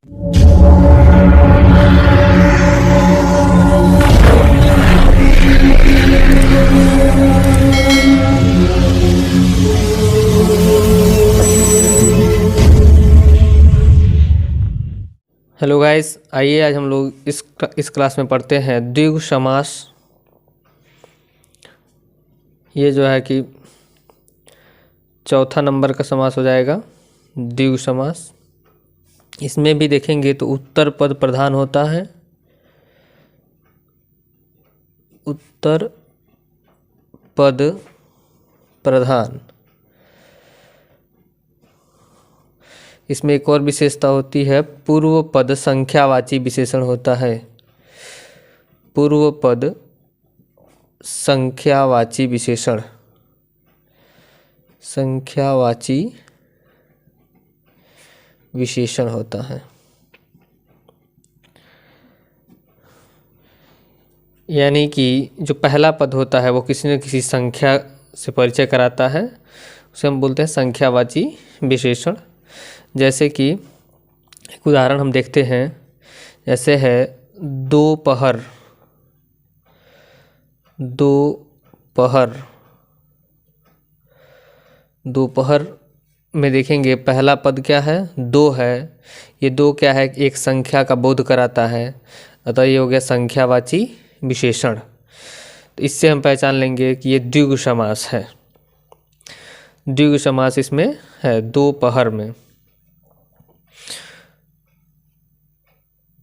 Hello guys, आइए आज हम लोग इस क्लास में पढ़ते हैं द्विगु समास। ये जो है कि चौथा नंबर का समास हो जाएगा, द्विगु समास। इसमें भी देखेंगे तो उत्तर पद प्रधान होता है। उत्तर पद प्रधान। इसमें एक और विशेषता होती है, पूर्व पद संख्यावाची विशेषण होता है। पूर्व पद संख्यावाची विशेषण, संख्यावाची विशेषण होता है। यानी कि जो पहला पद होता है वो किसी न किसी संख्या से परिचय कराता है, उसे हम बोलते हैं संख्यावाची विशेषण। जैसे कि एक उदाहरण हम देखते हैं, जैसे है दोपहर। दोपहर, दोपहर में देखेंगे पहला पद क्या है, दो है। ये दो क्या है, एक संख्या का बोध कराता है, अतः ये हो गया संख्यावाची विशेषण। तो इससे हम पहचान लेंगे कि ये द्विगु समास है। द्विगु समास इसमें है दोपहर में।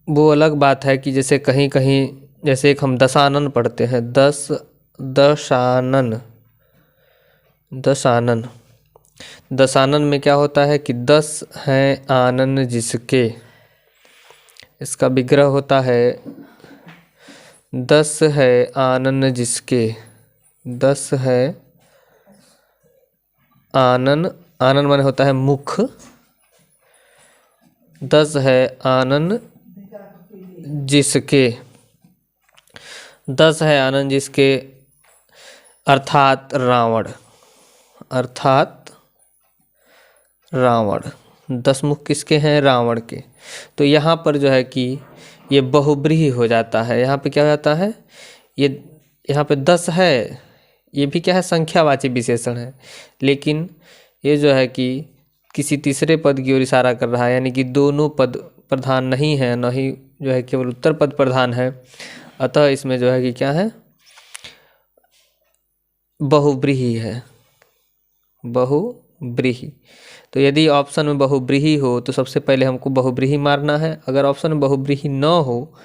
वो अलग बात है कि जैसे कहीं कहीं, जैसे एक हम दशानन पढ़ते हैं, दशानन। दशानन, दशानन में क्या होता है कि 10 हैं आनन जिसके, इसका विग्रह होता है 10 है आनन जिसके। 10 है आनन, आनन माने होता है मुख। 10 है आनन जिसके, 10 है आनन जिसके अर्थात रावण। अर्थात रावण, 10 मुख किसके हैं, रावण के। तो यहाँ पर जो है कि ये बहुब्रीहि हो जाता है। यहाँ पे क्या हो जाता है, ये यहाँ पे 10 है, ये भी क्या है, संख्यावाची विशेषण है। लेकिन ये जो है कि किसी तीसरे पद की ओर इशारा कर रहा है, यानी कि दोनों पद प्रधान नहीं है, न ही जो है केवल उत्तर पद प्रधान है। अतः इसमें जो है कि क्या है, बहुब्रीहि है। बहुब्रीहि। तो यदि ऑप्शन में बहुब्रीहि हो तो सबसे पहले हमको बहुब्रीहि मारना है। अगर ऑप्शन में बहुब्रीहि न हो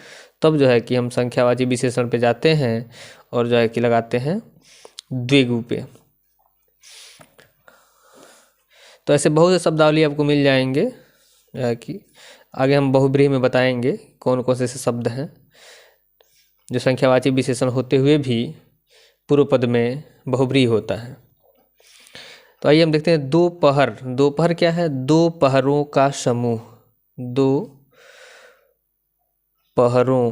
तब जो है कि हम संख्यावाची विशेषण पे जाते हैं और जो है कि लगाते हैं द्विगु पे। तो ऐसे बहुत से शब्दावली आपको मिल जाएंगे, जो है कि आगे हम बहुब्रीहि में बताएंगे कौन कौन से ऐसे शब्द हैं जो संख्यावाची विशेषण होते हुए भी पूर्व पद में बहुब्रीहि होता है। तो आइए हम देखते हैं दोपहर। दोपहर क्या है, दो पहरों का समूह। दो पहरों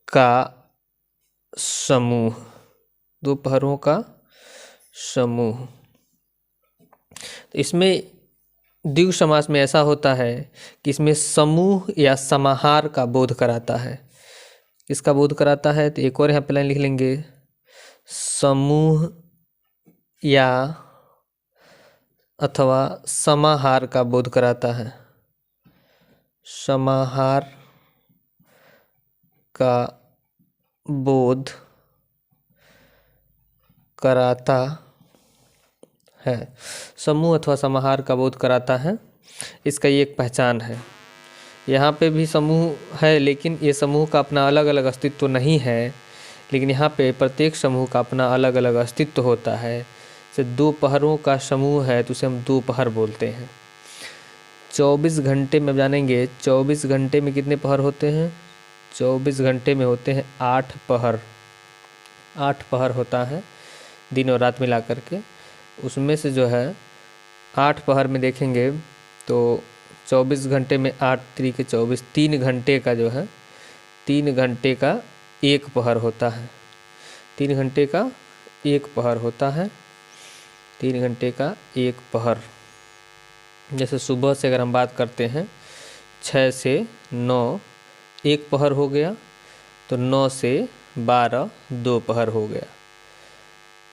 का समूह। दो पहरों का समूह। तो इसमें द्विगु समास में ऐसा होता है कि इसमें समूह या समाहार का बोध कराता है। किसका बोध कराता है, तो एक और यहाँ पे लाइन लिख लेंगे, समूह या अथवा समाहार का बोध कराता है। समाहार का बोध कराता है। समूह अथवा समाहार का बोध कराता है, इसका ये एक पहचान है। यहाँ पे भी समूह है, लेकिन ये समूह का अपना अलग अलग अस्तित्व नहीं है। लेकिन यहाँ पे प्रत्येक समूह का अपना अलग अलग अस्तित्व होता है। जैसे दो पहरों का समूह है तो उसे हम दोपहर बोलते हैं। 24 घंटे में जानेंगे, 24 घंटे में कितने पहर होते हैं, 24 घंटे में होते हैं 8 पहर। 8 पहर होता है दिन और रात मिला करके। उसमें से जो है 8 पहर में देखेंगे तो 24 घंटे में 8 3 24, 3 घंटे का जो है, 3 घंटे का एक पहर होता है। 3 घंटे का एक पहर होता है। 3 घंटे का एक पहर। जैसे सुबह से अगर हम बात करते हैं 6 से 9 1 पहर हो गया, तो 9 से 12 2 पहर हो गया।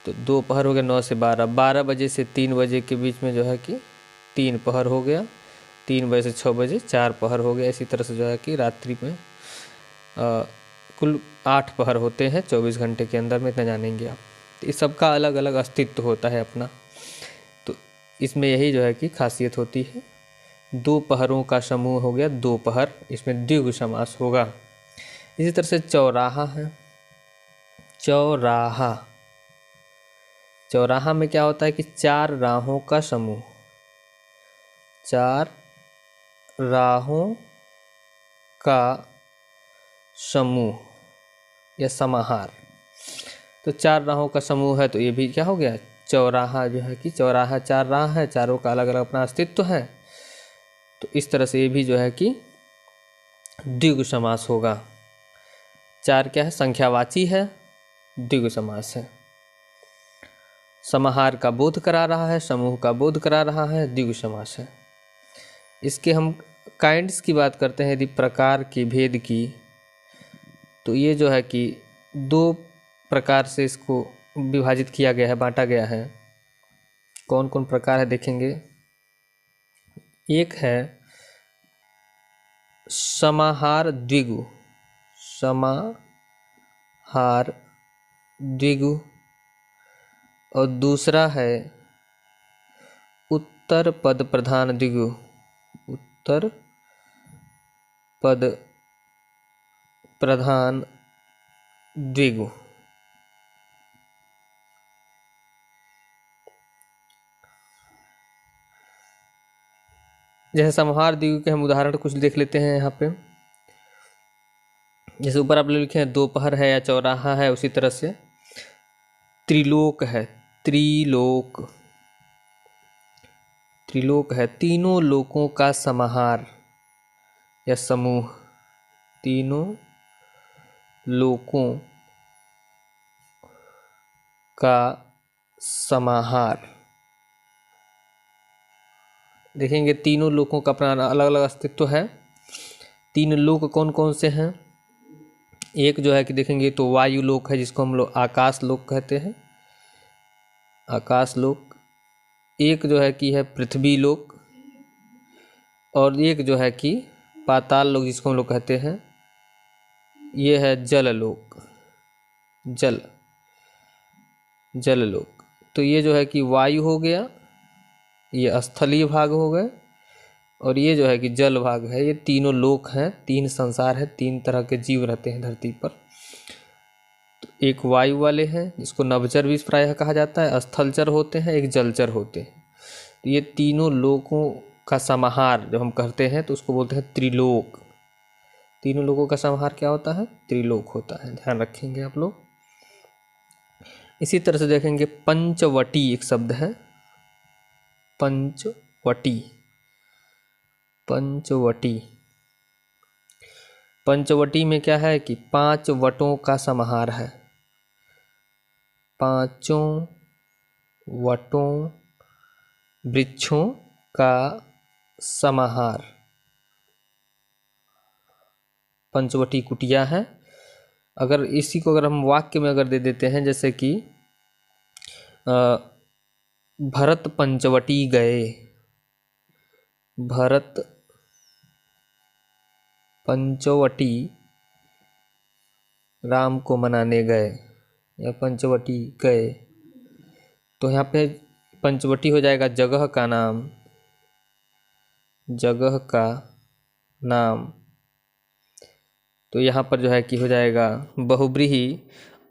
तो 2 पहर हो गया, 9 से 12, 12 बजे से 3 बजे के बीच में जो है कि 3 पहर हो गया, 3 बजे से 6 बजे 4 पहर हो गया। इसी तरह से जो है कि रात्रि में कुल 8 पहर होते हैं 24 घंटे के अंदर में, इतना जानेंगे आप। तो इस सब का अलग अलग अस्तित्व होता है अपना। तो इसमें यही जो है कि खासियत होती है। 2 पहरों का समूह हो गया 2 पहर, इसमें द्विगु समास होगा। इसी तरह से चौराहा है, चौराहा, चौराहा में क्या होता है कि 4 राहों का समूह, 4 राहों का समूह या समाहार। तो 4 राहों का समूह है, तो ये भी क्या हो गया, चौराहा जो है कि चौराहा 4 राह है, चारों का अलग अलग अपना अस्तित्व है। तो इस तरह से ये भी जो है कि द्विगु समास होगा। 4 क्या है, संख्यावाची है, द्विगु समास है। समाहार का बोध करा रहा है, समूह का बोध करा रहा है, द्विगु समास है। इसके हम काइंड्स की बात करते हैं, यदि प्रकार के भेद की, तो ये जो है कि 2 प्रकार से इसको विभाजित किया गया है, बांटा गया है। कौन कौन प्रकार है देखेंगे। एक है समाहार द्विगु, समाहार द्विगु, और दूसरा है उत्तर पद प्रधान द्विगु, उत्तर पद प्रधान द्विगु। जैसे समाहार द्विगु के हम उदाहरण कुछ देख लेते हैं यहाँ पे। जैसे ऊपर आप लोग लिखे हैं 2 पहर है या चौराहा है, उसी तरह से त्रिलोक है, त्रिलोक, त्रिलोक है, तीनों लोकों का समाहार या समूह, तीनों लोकों का समाहार। देखेंगे तीनों लोकों का अपना अलग अलग अस्तित्व है। 3 लोक कौन कौन से हैं। एक जो है कि देखेंगे तो वायु लोक है, जिसको हम लोग आकाश लोक कहते हैं, आकाश लोक। एक जो है कि है पृथ्वी लोक, और एक जो है कि पाताल लोक, जिसको हम लोग कहते हैं, ये है जल लोक, जल, जल लोक। तो ये जो है कि वायु हो गया, ये स्थलीय भाग हो गए, और ये जो है कि जल भाग है। ये तीनों लोक हैं, 3 संसार है, 3 तरह के जीव रहते हैं धरती पर। तो एक वायु वाले हैं, जिसको नभचर भी प्रायः कहा जाता है, स्थलचर होते हैं, एक जलचर होते हैं। तो ये तीनों लोकों का समाहार जब हम करते हैं तो उसको बोलते हैं त्रिलोक। तीनों लोकों का समाहार क्या होता है, त्रिलोक होता है, ध्यान रखेंगे आप लोग। इसी तरह से देखेंगे पंचवटी एक शब्द है, पंचवटी, पंचवटी। पंचवटी में क्या है कि 5 वटों का समाहार है, 5 वटों वृक्षों का समाहार, पंचवटी कुटिया है। अगर इसी को अगर हम वाक्य में अगर दे देते हैं, जैसे कि भरत पंचवटी गए, भरत पंचवटी राम को मनाने गए, या पंचवटी गए, तो यहाँ पे पंचवटी हो जाएगा जगह का नाम, जगह का नाम। तो यहाँ पर जो है कि हो जाएगा बहुब्रीही,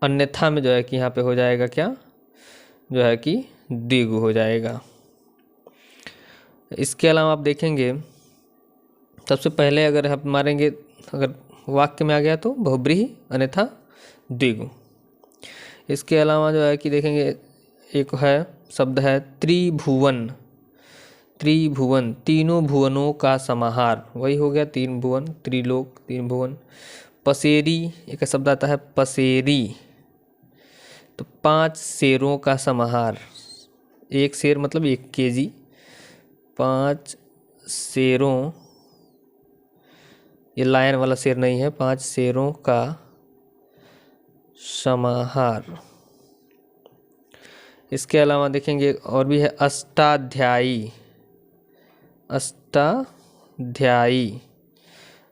अन्यथा में जो है कि यहाँ पे हो जाएगा क्या, जो है कि द्विगु हो जाएगा। इसके अलावा आप देखेंगे सबसे पहले अगर हम मारेंगे, अगर वाक्य में आ गया तो बहुब्रीही, अन्यथा द्विगु। इसके अलावा जो है कि देखेंगे एक है शब्द है त्रिभुवन, त्रिभुवन, तीनों भुवनों का समाहार, वही हो गया 3 भुवन, त्रिलोक, 3 भुवन। पसेरी एक शब्द आता है पसेरी, तो 5 शेरों का समाहार, 1 शेर मतलब 1 केजी, 5 शेरों ये लायन वाला शेर नहीं है, 5 शेरों का समाहार। इसके अलावा देखेंगे और भी है अष्टाध्यायी। अष्टाध्यायी,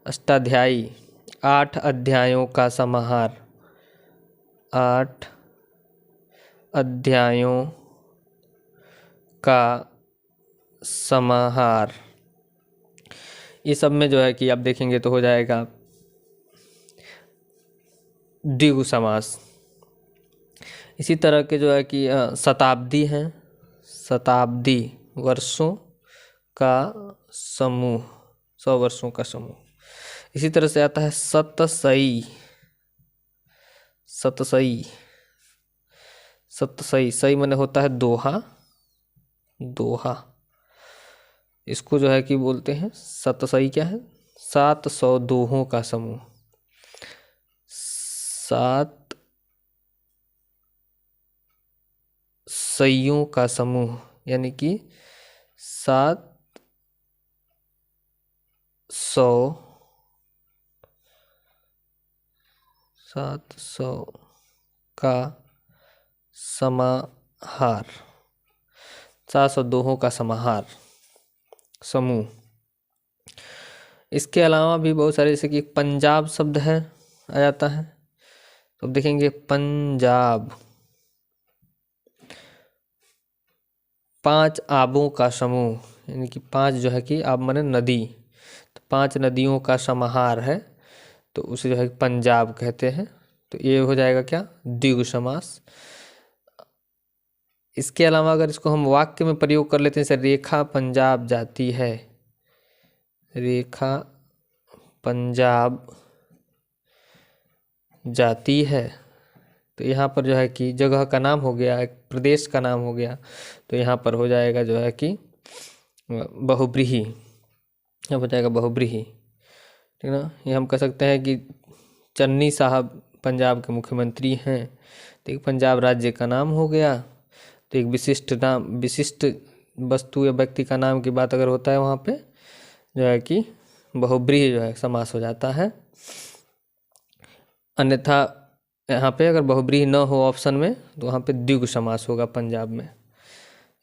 अष्टाध्यायी 8 अध्यायों का समाहार। 8 अध्यायों का समाहार। ये सब में जो है कि आप देखेंगे तो हो जाएगा द्विगु समास। इसी तरह के जो है कि शताब्दी हैं, शताब्दी वर्षों का समूह, 100 वर्षों का समूह। इसी तरह से आता है सतसई। सतसई, सतसई, सई माने होता है दोहा। दोहा, इसको जो है कि बोलते हैं सतसई। क्या है? 700 दोहों का समूह। 7 सईयों का समूह, यानी कि 700 का समाहार। 700 दोहों का समाहार, समूह। इसके अलावा भी बहुत सारे, जैसे कि पंजाब शब्द है आ जाता है, तो अब देखेंगे पंजाब। 5 आबों का समूह, यानी कि 5 जो है कि आब माने नदी, तो 5 नदियों का समाहार है, तो उसे जो है पंजाब कहते हैं। तो ये हो जाएगा क्या? द्विगु समास। इसके अलावा अगर इसको हम वाक्य में प्रयोग कर लेते हैं, जैसे रेखा पंजाब जाती है। रेखा पंजाब जाती है, तो यहाँ पर जो है कि जगह का नाम हो गया, एक प्रदेश का नाम हो गया, तो यहाँ पर हो जाएगा जो है कि बहुब्रीहि। अब हो जाएगा बहुब्रीहि, ठीक ना। ये हम कह सकते हैं कि चन्नी साहब पंजाब के मुख्यमंत्री हैं, तो एक पंजाब राज्य का नाम हो गया। तो एक विशिष्ट नाम, विशिष्ट वस्तु या व्यक्ति का नाम की बात अगर होता है, वहाँ पे जो है कि बहुब्रीहि जो है समास हो जाता है। अन्यथा यहाँ पे अगर बहुब्रीहि न हो ऑप्शन में, तो वहाँ पे द्विगु समास होगा पंजाब में।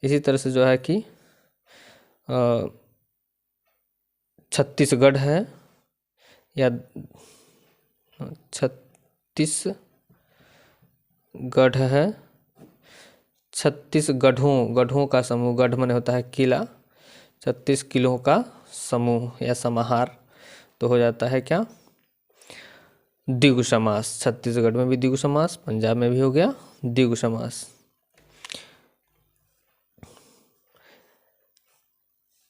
इसी तरह से जो है कि छत्तीसगढ़ है, या छत्तीसगढ़ है। 36 गढ़ों, गढ़ों का समूह, गढ़ माने होता है किला, 36 किलों का समूह या समाहार, तो हो जाता है क्या? द्विगु समास। छत्तीसगढ़ में भी द्विगु समास, पंजाब में भी हो गया द्विगु समास।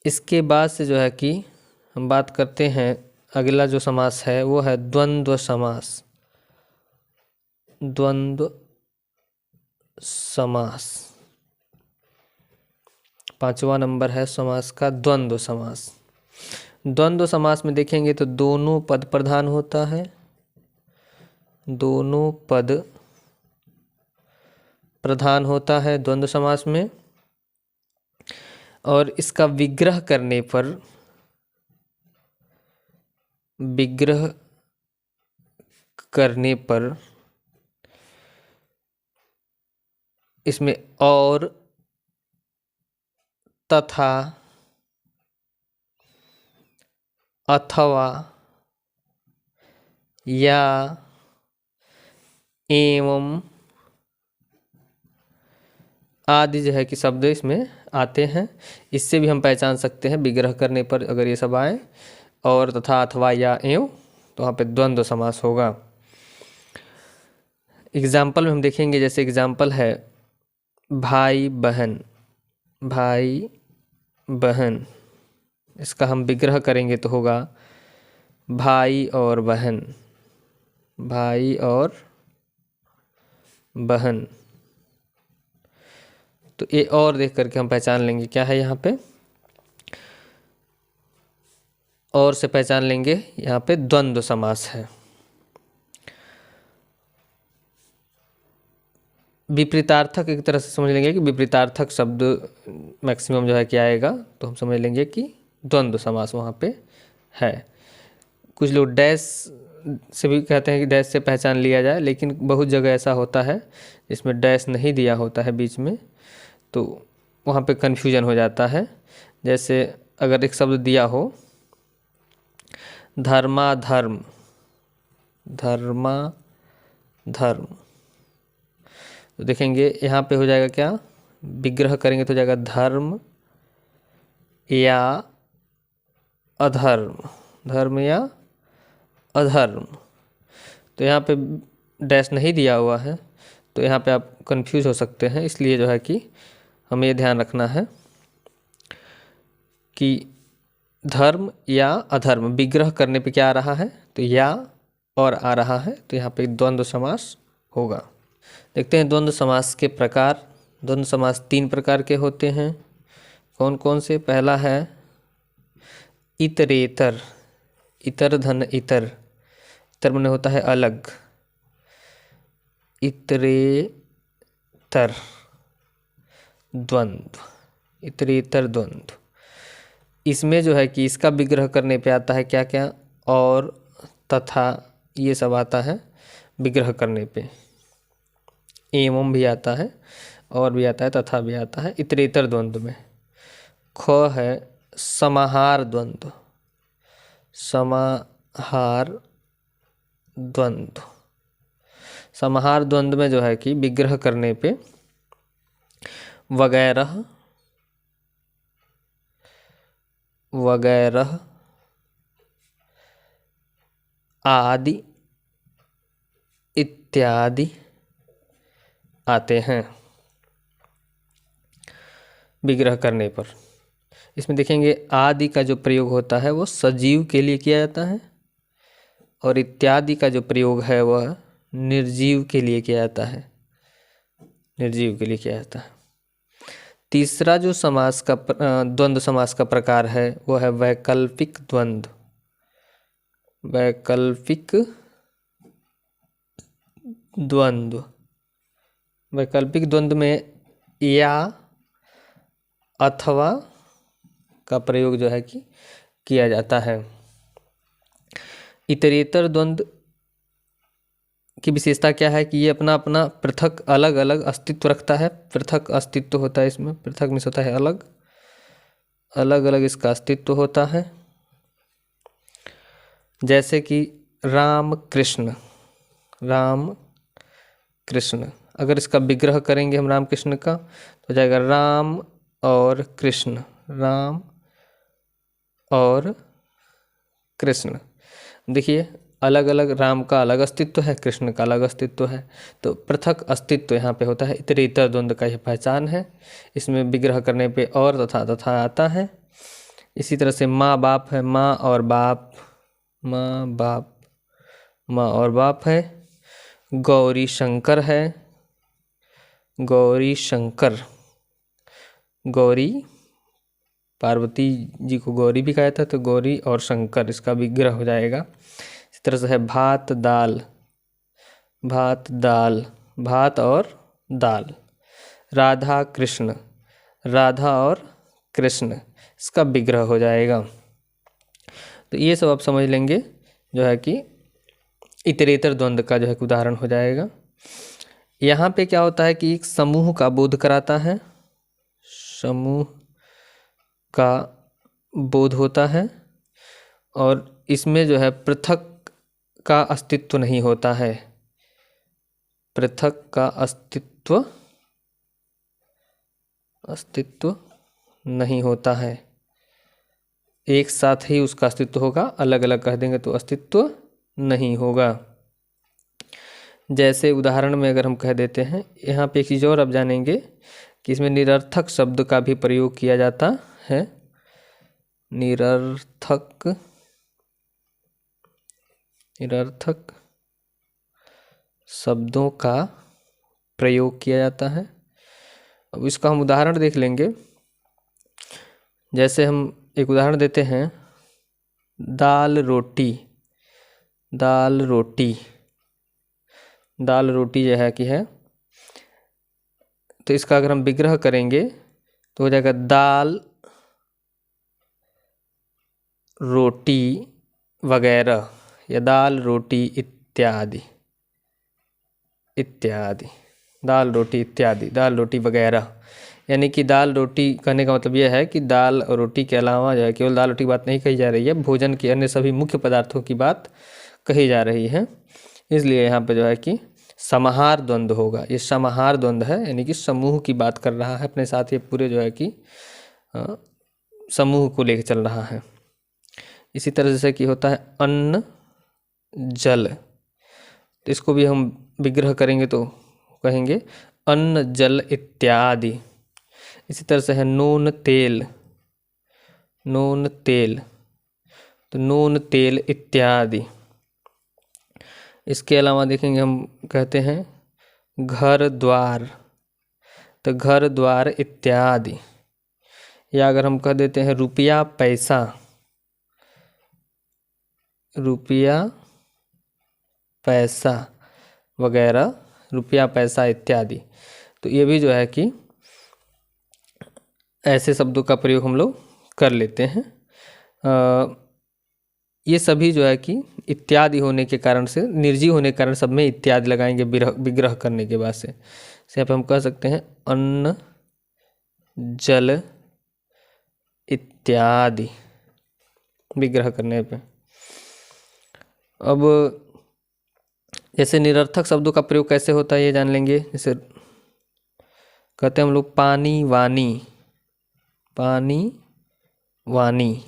इसके बाद से जो है कि हम बात करते हैं, अगला जो समास है वो है द्वंद्व समास। द्वंद्व समास 5वां नंबर है समास का द्वंद्व समास। द्वंद्व समास में देखेंगे तो दोनों पद प्रधान होता है, दोनों पद प्रधान होता है द्वंद्व समास में, और इसका विग्रह करने पर, विग्रह करने पर इसमें और, तथा, अथवा, या, एवं आदि जो है कि शब्द इसमें आते हैं। इससे भी हम पहचान सकते हैं विग्रह करने पर अगर ये सब आए, और, तथा, अथवा, या, एवं, तो वहाँ पे द्वंद्व समास होगा। एग्जाम्पल में हम देखेंगे, जैसे एग्जाम्पल है भाई बहन। भाई बहन, इसका हम विग्रह करेंगे तो होगा भाई और बहन। भाई और बहन, तो ये और देख करके हम पहचान लेंगे क्या है यहाँ पे, और से पहचान लेंगे यहाँ पे द्वंद्व समास है। विपरीतार्थक एक तरह से समझ लेंगे कि विपरीतार्थक शब्द मैक्सिमम जो है कि आएगा, तो हम समझ लेंगे कि द्वंद्व समास वहाँ पे है। कुछ लोग डैश से भी कहते हैं कि डैश से पहचान लिया जाए, लेकिन बहुत जगह ऐसा होता है जिसमें डैश नहीं दिया होता है बीच में, तो वहाँ पे कन्फ्यूजन हो जाता है। जैसे अगर एक शब्द दिया हो धर्माधर्म, धर्माधर्म, तो देखेंगे यहाँ पे हो जाएगा क्या, विग्रह करेंगे तो हो जाएगा धर्म या अधर्म, धर्म या अधर्म। तो यहाँ पे डैश नहीं दिया हुआ है, तो यहाँ पे आप कंफ्यूज हो सकते हैं। इसलिए जो है कि हमें ये ध्यान रखना है कि धर्म या अधर्म विग्रह करने पे क्या आ रहा है, तो या और आ रहा है, तो यहाँ पे द्वंद्व समास होगा। देखते हैं द्वंद्व समास के प्रकार। द्वंद्व समास 3 प्रकार के होते हैं। कौन कौन से? पहला है इतरेतर, इतर धन इतर, इतर माने होता है अलग, इतरेतर द्वंद्व, इतरेतर द्वंद्व। इसमें जो है कि इसका विग्रह करने पे आता है क्या क्या, और, तथा, ये सब आता है विग्रह करने पे। एवं भी आता है, और भी आता है, तथा भी आता है इतरेतर द्वंद्व में। ख है समाहार द्वंद्व, समाहार द्वंद्व। समाहार द्वंद्व में जो है कि विग्रह करने पे वगैरह, वगैरह, आदि, इत्यादि आते हैं विग्रह करने पर। इसमें देखेंगे आदि का जो प्रयोग होता है वो सजीव के लिए किया जाता है, और इत्यादि का जो प्रयोग है वह निर्जीव के लिए किया जाता है, निर्जीव के लिए किया जाता है। तीसरा जो समास का द्वंद्व समास का प्रकार है वो है वैकल्पिक द्वंद्व। वैकल्पिक द्वंद्व, वैकल्पिक द्वंद्व में या अथवा का प्रयोग जो है कि किया जाता है। इतरेतर द्वंद्व की विशेषता क्या है कि ये अपना अपना पृथक अलग अलग अस्तित्व रखता है। पृथक अस्तित्व होता है इसमें, पृथक मीन्स होता है अलग, अलग अलग इसका अस्तित्व होता है। जैसे कि राम कृष्ण, राम कृष्ण, अगर इसका विग्रह करेंगे हम राम कृष्ण का तो हो जाएगा राम और कृष्ण, राम और कृष्ण। देखिए अलग अलग, राम का अलग अस्तित्व है, कृष्ण का अलग अस्तित्व है, तो पृथक अस्तित्व यहाँ पे होता है। इतरेतर द्वंद्व का यह पहचान है। इसमें विग्रह करने पे और तथा तथा आता है। इसी तरह से माँ बाप है, माँ और बाप, माँ बाप, माँ और बाप है। गौरी शंकर है, गौरी शंकर, गौरी, पार्वती जी को गौरी भी कहा जाता है, तो गौरी और शंकर इसका विग्रह हो जाएगा। इस तरह से है भात दाल, भात दाल, भात और दाल। राधा कृष्ण, राधा और कृष्ण, इसका विग्रह हो जाएगा। तो ये सब आप समझ लेंगे जो है कि इतरेतर द्वंद्व का जो है उदाहरण हो जाएगा। यहाँ पे क्या होता है कि एक समूह का बोध कराता है, समूह का बोध होता है, और इसमें जो है पृथक का अस्तित्व नहीं होता है, पृथक का अस्तित्व नहीं होता है। एक साथ ही उसका अस्तित्व होगा, अलग अलग कह देंगे तो अस्तित्व नहीं होगा। जैसे उदाहरण में अगर हम कह देते हैं, यहाँ पे एक चीज़ और आप जानेंगे कि इसमें निरर्थक शब्द का भी प्रयोग किया जाता है। निरर्थक, निरर्थक शब्दों का प्रयोग किया जाता है। अब इसका हम उदाहरण देख लेंगे। जैसे हम एक उदाहरण देते हैं, दाल रोटी, दाल रोटी, दाल रोटी जो है कि है, तो इसका अगर हम विग्रह करेंगे तो हो जाएगा दाल रोटी वगैरह, या दाल रोटी इत्यादि इत्यादि, दाल रोटी इत्यादि, दाल रोटी वगैरह। यानी कि दाल रोटी कहने का मतलब यह है कि दाल और रोटी के अलावा जो है केवल दाल रोटी की बात नहीं कही जा रही है, भोजन के अन्य सभी मुख्य पदार्थों की बात कही जा रही है। इसलिए यहाँ पे जो है कि समाहार द्वंद्व होगा। ये समाहार द्वंद्व है, यानी कि समूह की बात कर रहा है अपने साथ, ये पूरे जो है कि समूह को लेकर चल रहा है। इसी तरह से कि होता है अन्न जल, तो इसको भी हम विग्रह करेंगे तो कहेंगे अन्न जल इत्यादि। इसी तरह से है नून तेल, नून तेल, तो नून तेल इत्यादि। इसके अलावा देखेंगे हम कहते हैं घर द्वार, तो घर द्वार इत्यादि। या अगर हम कह देते हैं रुपया पैसा, रुपया पैसा वगैरह, रुपया पैसा इत्यादि, तो ये भी जो है कि ऐसे शब्दों का प्रयोग हम लोग कर लेते हैं। ये सभी जो है कि इत्यादि होने के कारण से, निर्जीव होने के कारण सब में इत्यादि लगाएंगे विग्रह करने के बाद से। यहाँ पे हम कह सकते हैं अन्न जल इत्यादि विग्रह करने पे। अब जैसे निरर्थक शब्दों का प्रयोग कैसे होता है ये जान लेंगे। जैसे कहते हैं हम लोग पानी वानी, पानी वानी।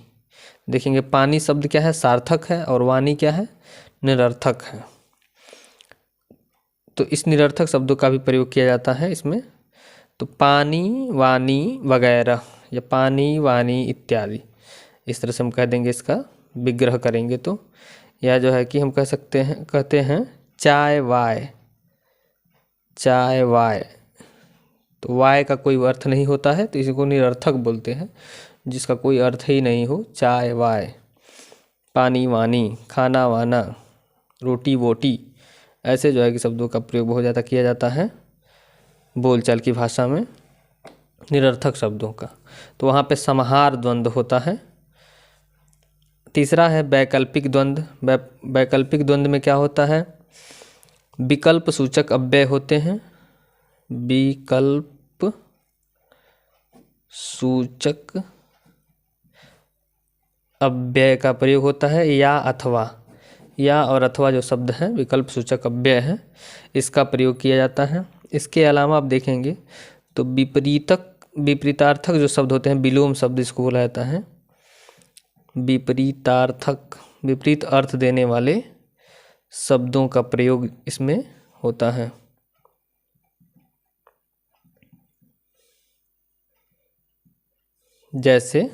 देखेंगे पानी शब्द क्या है, सार्थक है, और वानी क्या है, निरर्थक है। तो इस निरर्थक शब्दों का भी प्रयोग किया जाता है इसमें। तो पानी वानी वगैरह या पानी वानी इत्यादि, इस तरह से हम कह देंगे, इसका विग्रह करेंगे तो। या जो है कि हम कह सकते हैं, कहते हैं चाय वाय, चाय वाय, तो वाय का कोई अर्थ नहीं होता है, तो इसको निरर्थक बोलते हैं, जिसका कोई अर्थ ही नहीं हो, चाय वाय। पानी वानी, खाना वाना, रोटी वोटी, ऐसे जो है कि शब्दों का प्रयोग बहुत ज़्यादा किया जाता है बोलचाल की भाषा में निरर्थक शब्दों का। तो वहाँ पे समाहार द्वंद्व होता है। तीसरा है वैकल्पिक द्वंद्व। वैकल्पिक द्वंद्व में क्या होता है, विकल्प सूचक अव्यय होते हैं, विकल्प सूचक अव्यय का प्रयोग होता है, या अथवा, या और अथवा जो शब्द हैं विकल्प सूचक अव्यय है, इसका प्रयोग किया जाता है। इसके अलावा आप देखेंगे तो विपरीतार्थक जो शब्द होते हैं, विलोम शब्द इसको बोला जाता है, विपरीतार्थक, विपरीत अर्थ देने वाले शब्दों का प्रयोग इसमें होता है। जैसे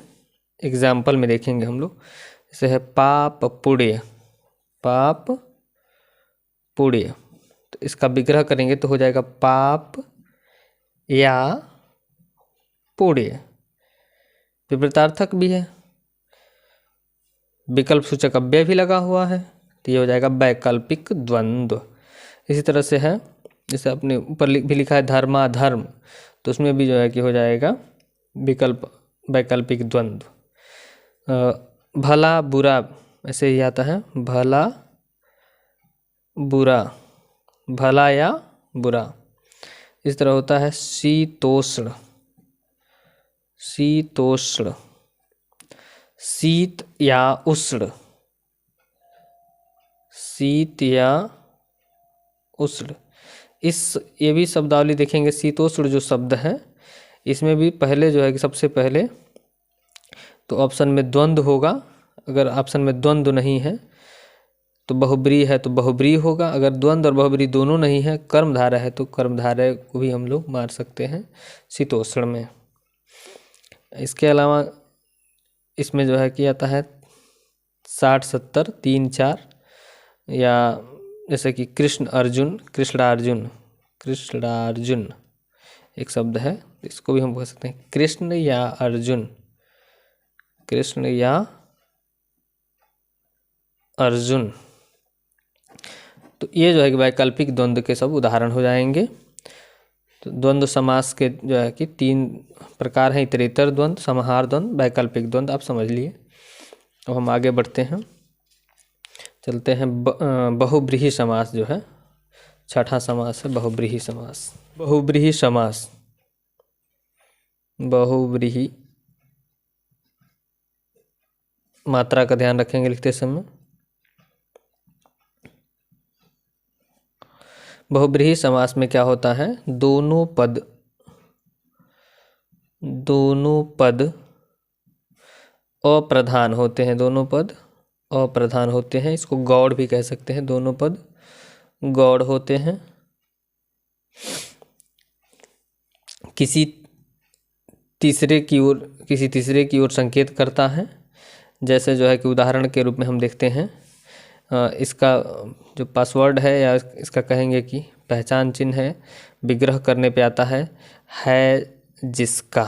एग्जाम्पल में देखेंगे हम लोग, जैसे है पाप पुण्य, पाप पुण्य, तो इसका विग्रह करेंगे तो हो जाएगा पाप या पुण्य। विपरीतार्थक भी है, विकल्प सूचक अव्यय भी लगा हुआ है, तो ये हो जाएगा वैकल्पिक द्वंद्व। इसी तरह से है, जैसे अपने ऊपर भी लिखा है धर्माधर्म, तो उसमें भी जो है कि हो जाएगा वैकल्पिक द्वंद्व। भला बुरा ऐसे ही आता है, भला बुरा, भला या बुरा। इस तरह होता है शीतोष्ण, शीतोष्ण, शीत या उष्ण, शीत या उष्ण। ये भी शब्दावली देखेंगे। शीतोष्ण जो शब्द है इसमें भी पहले जो है कि सबसे पहले तो ऑप्शन में द्वंद्व होगा। अगर ऑप्शन में द्वंद्व नहीं है तो बहुब्रीहि है तो बहुब्रीहि होगा। अगर द्वंद्व और बहुब्रीहि दोनों नहीं है, कर्मधारय है तो कर्मधारय को भी हम लोग मार सकते हैं शीतोष्ण में। इसके अलावा इसमें जो है कि आता है 60 70 3 4, या जैसे कि कृष्ण अर्जुन, कृष्णार्जुन, कृष्णार्जुन एक शब्द है, इसको भी हम कह सकते हैं कृष्ण या अर्जुन, कृष्ण या अर्जुन। तो ये जो है कि वैकल्पिक द्वंद्व के सब उदाहरण हो जाएंगे। तो द्वंद्व समास के जो है कि 3 प्रकार हैं, इतरेतर द्वंद्व, समाहार द्वंद्व, वैकल्पिक द्वंद्व, आप समझ लिए। अब हम आगे बढ़ते हैं। चलते हैं बहुब्रीहि समास जो है, छठा समास है बहुब्रीहि समास। बहुब्रीहि समास, बहुब्रीहि, मात्रा का ध्यान रखेंगे लिखते समय। बहुब्रीहि समास में क्या होता है, दोनों पद अप्रधान होते हैं, दोनों पद अप्रधान होते हैं। इसको गौड़ भी कह सकते हैं, दोनों पद गौड़ होते हैं। किसी तीसरे की ओर संकेत करता है। जैसे जो है कि उदाहरण के रूप में हम देखते हैं, इसका जो पासवर्ड है या इसका कहेंगे कि पहचान चिन्ह है, विग्रह करने पे आता है जिसका,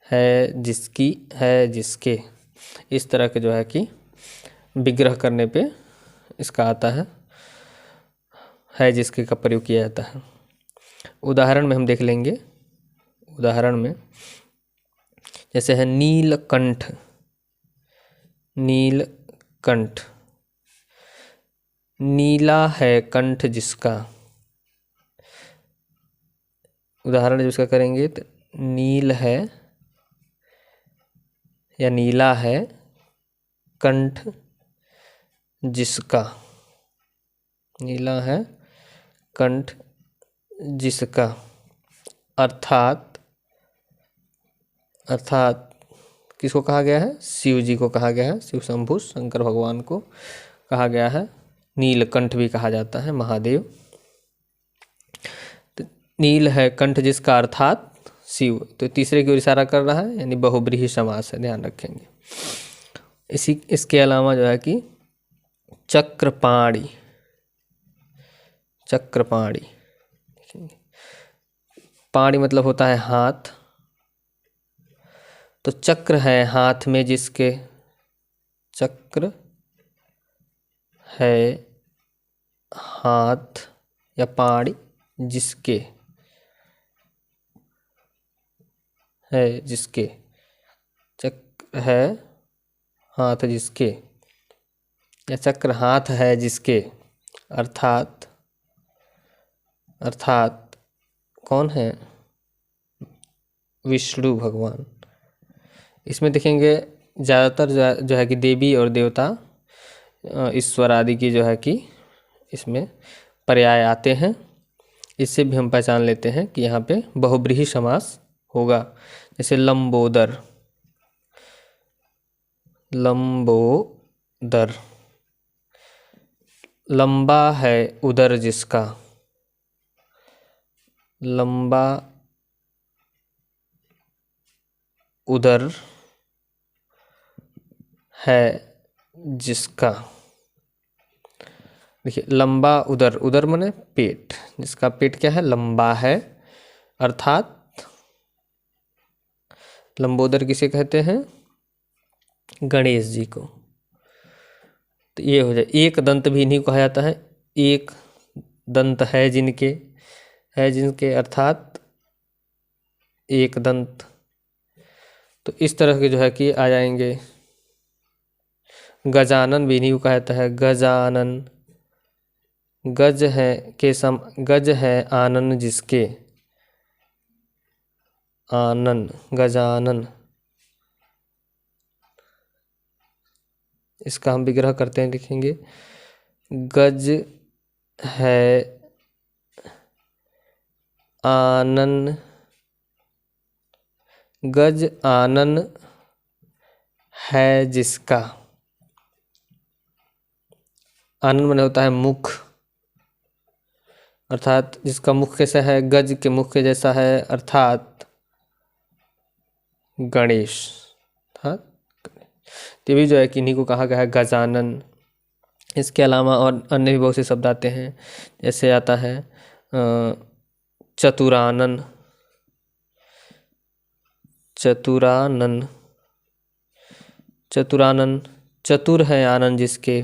है जिसकी, है जिसके। इस तरह के जो है कि विग्रह करने पे इसका आता है जिसके का प्रयोग किया जाता है। उदाहरण में हम देख लेंगे, उदाहरण में जैसे है नीलकंठ, नीलकंठ, नीला है कंठ जिसका। उदाहरण जब इसका करेंगे तो नील है या नीला है कंठ जिसका, नीला है कंठ जिसका। अर्थात किसको कहा गया है, शिव जी को कहा गया है, शिव शंभु शंकर भगवान को कहा गया है। नीलकंठ भी कहा जाता है, महादेव। तो नील है कंठ जिसका अर्थात शिव, तो तीसरे की ओर इशारा कर रहा है, यानी बहुब्रीहि समास है, ध्यान रखेंगे। इसके अलावा जो है कि चक्रपाणि, चक्रपाणि, पाणि मतलब होता है हाथ, तो चक्र है हाथ में जिसके, चक्र है हाथ या पाणि जिसके, है जिसके, चक्र है हाथ जिसके, या चक्र हाथ है जिसके। अर्थात कौन है, विष्णु भगवान। इसमें देखेंगे ज़्यादातर जो है कि देवी और देवता, ईश्वर आदि की जो है कि इसमें पर्याय आते हैं। इससे भी हम पहचान लेते हैं कि यहाँ पे बहुब्रीहि समास होगा। जैसे लंबोदर, लंबोदर, लंबा है उदर जिसका, लंबा उदर है जिसका। देखिए लंबा उदर, उदर माने पेट, जिसका पेट क्या है, लंबा है। अर्थात लंबोदर किसे कहते हैं, गणेश जी को। तो ये हो जाए। एक दंत भी इन्हीं को कहा जाता है, एक दंत है जिनके, है जिनके अर्थात एक दंत। तो इस तरह के जो है कि आ जाएंगे। गजानन भी इन्हीं को कहा जाता है, गजानन, गज है गज है आनन जिसके, आनन, गजानन। इसका हम विग्रह करते हैं, लिखेंगे गज है आनन, गज आनन है जिसका। आनन माने होता है मुख, अर्थात जिसका मुख कैसा है, गज के मुख के जैसा है, अर्थात गणेश। तो भी जो है कि इन्हीं को कहा गया है गजानन। इसके अलावा और अन्य भी बहुत से शब्द आते हैं, जैसे आता है चतुरानन, चतुरानन, चतुरानन, चतुर है आनंद जिसके,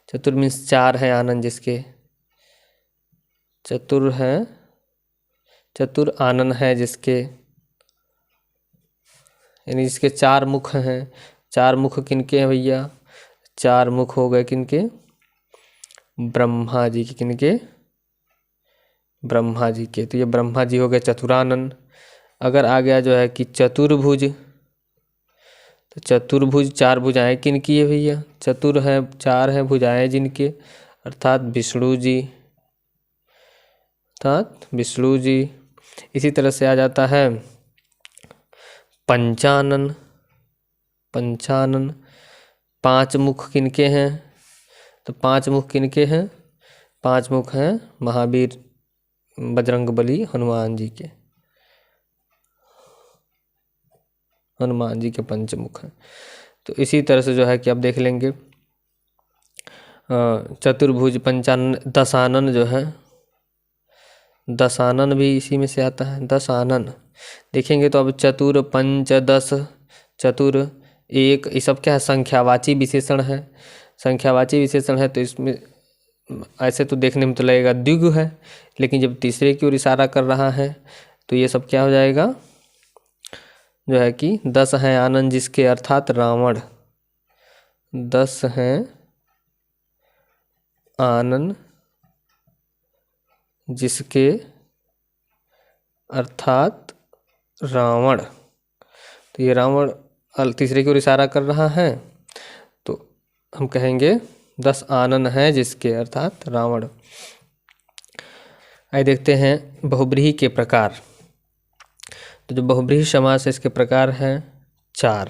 चतुर मीन्स चार है आनंद जिसके, चतुर है, चतुर आनन है जिसके, यानी जिसके चार मुख हैं। चार मुख किनके हैं भैया, 4 मुख हो गए किनके? ब्रह्मा जी के। किनके? ब्रह्मा जी के। तो ये ब्रह्मा जी हो गए चतुरानन। अगर आ गया जो है कि चतुर्भुज, तो चतुर्भुज 4 भुजाएं किनकी है भैया? चतुर है, 4 हैं भुजाएं जिनके, अर्थात विष्णु जी, अर्थात विष्णु जी। इसी तरह से आ जाता है पंचानन। पंचानन 5 मुख किनके हैं? तो 5 मुख किनके हैं? 5 मुख हैं महावीर, बजरंगबली, हनुमान जी के। हनुमान जी के पंचमुख हैं। तो इसी तरह से जो है कि आप देख लेंगे चतुर्भुज, पंचानन, दशानन जो है, दशानन भी इसी में से आता है। दशानन देखेंगे तो अब चतुर, पंच, दस, चतुर, एक, ये सब क्या है? संख्यावाची विशेषण है। संख्यावाची विशेषण है तो इसमें ऐसे तो देखने में तो लगेगा द्विगु है, लेकिन जब तीसरे की ओर इशारा कर रहा है तो ये सब क्या हो जाएगा? जो है कि 10 हैं आनंद जिसके, अर्थात रावण। 10 हैं आनंद जिसके, अर्थात रावण। तो ये रावण तीसरे की ओर इशारा कर रहा है, तो हम कहेंगे 10 आनन हैं जिसके, अर्थात रावण। आइए देखते हैं बहुब्रीहि के प्रकार। तो जो बहुब्रीहि समास है इसके प्रकार हैं 4।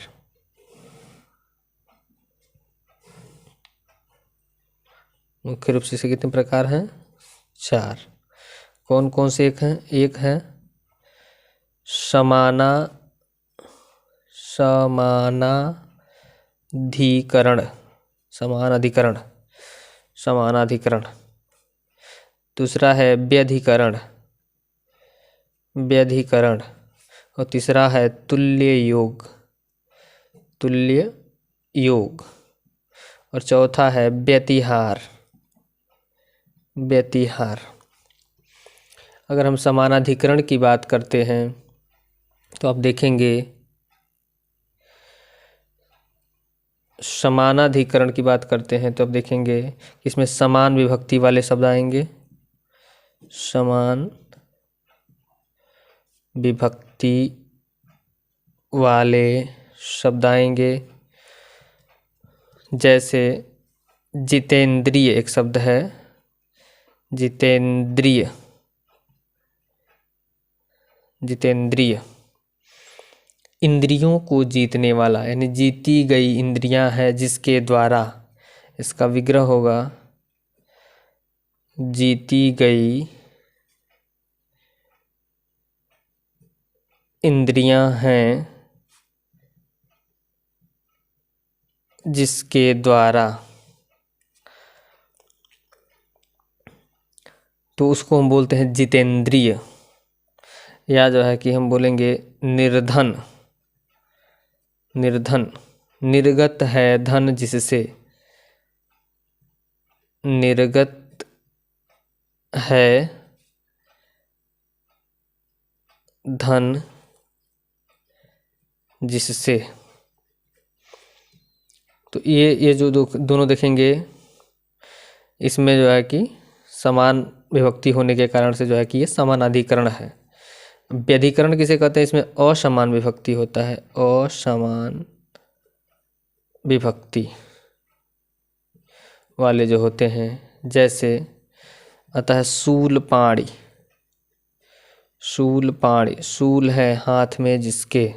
मुख्य रूप से इसके कितने प्रकार हैं? 4। कौन कौन से एक हैं? एक है समानाधिकरण। समानाधिकरण, समानाधिकरण। दूसरा है व्यधिकरण, व्यधिकरण। और तीसरा है तुल्य योग, तुल्य योग। और चौथा है व्यतिहार, व्यतिहार। अगर हम समानाधिकरण की बात करते हैं तो आप देखेंगे, समानाधिकरण की बात करते हैं तो अब देखेंगे इसमें समान विभक्ति वाले शब्द आएंगे। समान विभक्ति वाले शब्द आएंगे, जैसे जितेंद्रिय एक शब्द है, जितेंद्रिय, जितेंद्रिय। इंद्रियों को जीतने वाला, यानी जीती गई इंद्रियां हैं जिसके द्वारा, इसका विग्रह होगा जीती गई इंद्रियां हैं जिसके द्वारा, तो उसको हम बोलते हैं जितेंद्रिय। या जो है कि हम बोलेंगे निर्धन, निर्धन। निर्गत है धन जिससे, निर्गत है धन जिससे। तो ये जो दोनों देखेंगे, इसमें जो है कि समान विभक्ति होने के कारण से जो है कि ये समानाधिकरण है। व्यधिकरण किसे कहते हैं? इसमें असमान विभक्ति होता है, असमान विभक्ति वाले जो होते हैं, जैसे अतः शूलपाणी, शूलपाणी, शूल है हाथ में जिसके।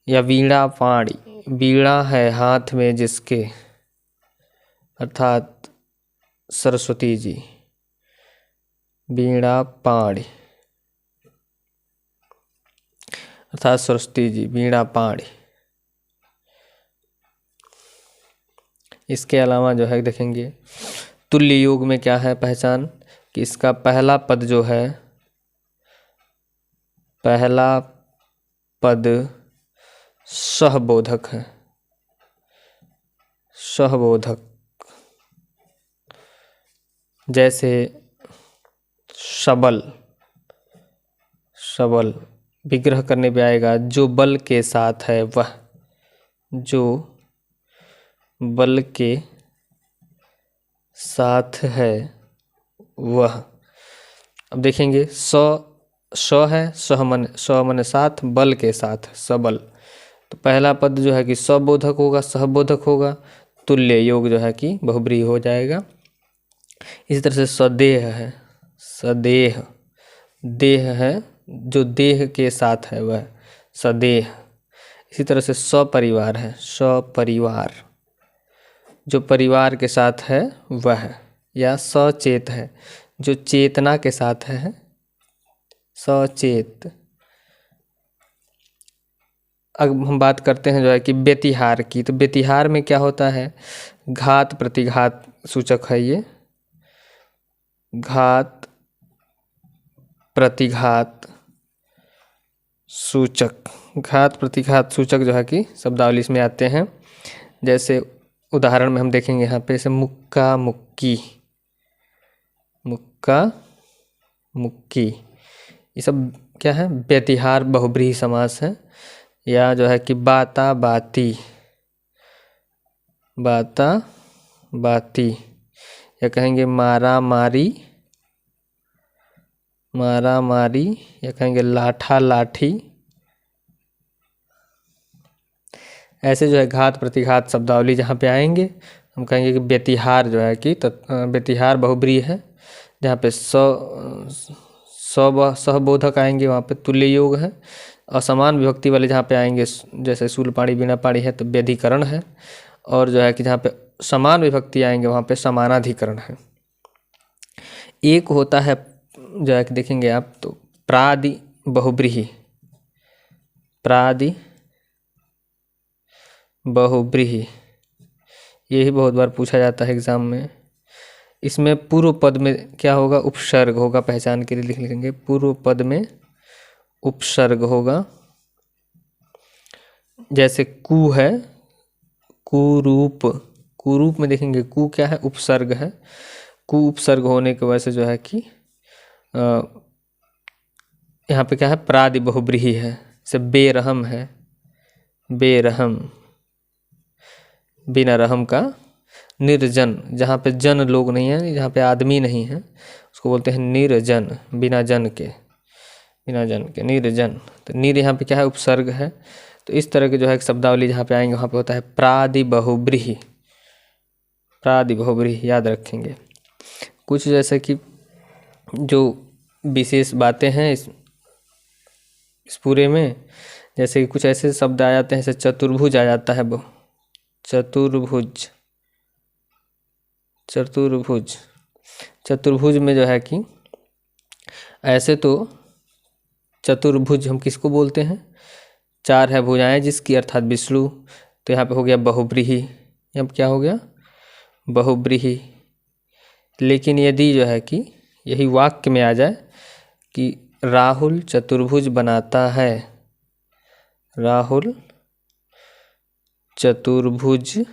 या वीणा पाणी, वीणा है हाथ में जिसके, अर्थात सरस्वती जी। वीणा पाणी अर्थात सरस्वती जी, वीणा पाणी। इसके अलावा जो है देखेंगे तुल्य योग में क्या है पहचान, कि इसका पहला पद जो है, पहला पद सहबोधक है, सहबोधक। जैसे सबल, सबल विग्रह करने पे आएगा जो बल के साथ है वह, जो बल के साथ है वह। अब देखेंगे स है, स मन साथ, बल के साथ, सबल। तो पहला पद जो है कि सबोधक होगा, सहबोधक होगा, तुल्य योग जो है कि बहुब्रीहि हो जाएगा। इसी तरह से सदेह है, सदेह, देह है जो देह के साथ है वह सदेह। इसी तरह से सपरिवार है, सपरिवार जो परिवार के साथ है वह। या सचेत है जो चेतना के साथ है, सचेत। अब हम बात करते हैं जो है कि व्यतिहार की। तो व्यतिहार में क्या होता है, घात प्रतिघात सूचक है ये, घात प्रतिघात सूचक। घात प्रतिघात सूचक जो है कि शब्दावली इसमें आते हैं। जैसे उदाहरण में हम देखेंगे यहाँ पे, जैसे मुक्का मुक्की, मुक्का मुक्की, ये सब क्या है, व्यतिहार बहुब्रीहि समास है। या जो है कि बाता बाती, बाता बाती, या कहेंगे मारा मारी, मारा मारी, या कहेंगे लाठा लाठी। ऐसे जो है घात प्रतिघात शब्दावली जहाँ पे आएंगे हम कहेंगे कि व्यतिहार जो है कि व्यतिहार बहुब्रीहि है। जहाँ पे सहबोधक आएंगे वहाँ पे तुल्य योग है। असमान विभक्ति वाले जहाँ पे आएंगे, जैसे शूलपाणी वीणापाणी है, तो व्यधिकरण है। और जो है कि जहाँ पे समान विभक्ति आएंगे वहाँ पे समानाधिकरण है। एक होता है जो है कि देखेंगे आप, तो प्रादि बहुब्रीहि, प्रादि बहुब्रीहि, यही बहुत बार पूछा जाता है एग्जाम में। इसमें पूर्व पद में क्या होगा, उपसर्ग होगा, पहचान के लिए लिख लेंगे। पूर्व पद में उपसर्ग होगा। जैसे कु है, कुरूप, कुरूप में देखेंगे कु क्या है, उपसर्ग है। कु उपसर्ग होने की वजह से जो है कि यहाँ पे क्या है, प्रादि बहुब्रीहि है। जैसे बेरहम है, बेरहम, बिना रहम का। निर्जन, जहाँ पे जन लोग नहीं है, जहाँ पे आदमी नहीं है, उसको बोलते हैं निर्जन, बिना जन के, बिना जन के निर्जन। तो निर यहाँ पे क्या है, उपसर्ग है। तो इस तरह के जो है शब्दावली जहाँ पे आएंगे वहाँ पे होता है प्रादि बहुब्रीहि, प्रादि बहुब्रीहि याद रखेंगे। कुछ जैसे कि जो विशेष बातें हैं इस पूरे में, जैसे कि कुछ ऐसे शब्द आ जाते हैं, जैसे चतुर्भुज आ जाता है, वो चतुर्भुज, चतुर्भुज, चतुर्भुज में जो है कि ऐसे तो चतुर्भुज हम किसको बोलते हैं, चार है भुजाएं जिसकी, अर्थात विष्णु। तो यहाँ पे हो गया बहुब्रीहि, यहाँ पे क्या हो गया, बहुब्रीहि। लेकिन यदि जो है कि यही वाक्य में आ जाए कि राहुल चतुर्भुज बनाता है, राहुल चतुर्भुज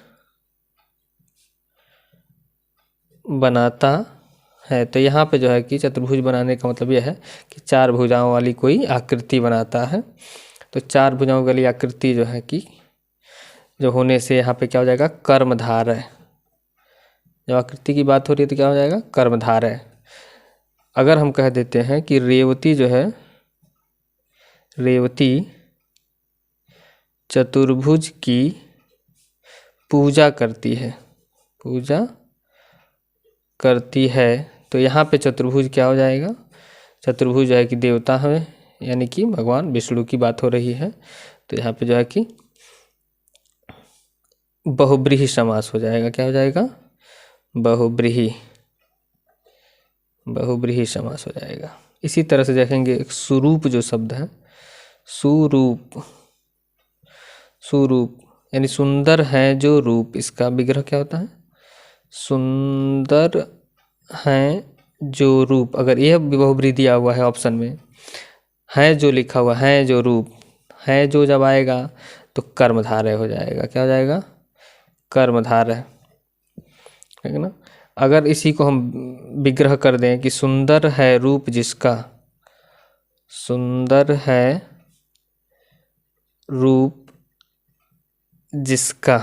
बनाता है, तो यहाँ पे जो है कि चतुर्भुज बनाने का मतलब यह है कि चार भुजाओं वाली कोई आकृति बनाता है। तो चार भुजाओं वाली आकृति जो है कि जो होने से यहाँ पे क्या हो जाएगा, कर्मधारय। जब आकृति की बात हो रही है तो क्या हो जाएगा, कर्मधारय। अगर हम कह देते हैं कि रेवती जो है, रेवती चतुर्भुज की पूजा करती है, पूजा करती है, तो यहाँ पे चतुर्भुज क्या हो जाएगा, चतुर्भुज जो है कि देवता है, यानी कि भगवान विष्णु की बात हो रही है। तो यहाँ पे जो है कि बहुब्रीहि समास हो जाएगा। क्या हो जाएगा, बहुब्रीहि, बहुब्रीहि समास हो जाएगा। इसी तरह से देखेंगे एक सुरूप जो शब्द है, सुरूप, सुरूप यानी सुंदर है जो रूप, इसका विग्रह क्या होता है, सुंदर है जो रूप। अगर यह बहुब्रीहि दिया हुआ है ऑप्शन में, है जो लिखा हुआ है जो रूप, है जो जब आएगा तो कर्मधारय हो जाएगा। क्या हो जाएगा, कर्मधारय, ठीक है ना। अगर इसी को हम विग्रह कर दें कि सुंदर है रूप जिसका, सुंदर है रूप जिसका,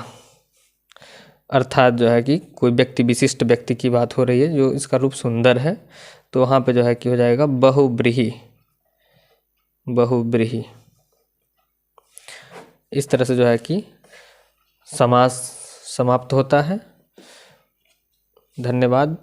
अर्थात जो है कि कोई व्यक्ति, विशिष्ट व्यक्ति की बात हो रही है जो इसका रूप सुंदर है, तो वहाँ पे जो है कि हो जाएगा बहुब्रीहि। बहुब्रीहि। इस तरह से जो है कि समास समाप्त होता है। धन्यवाद।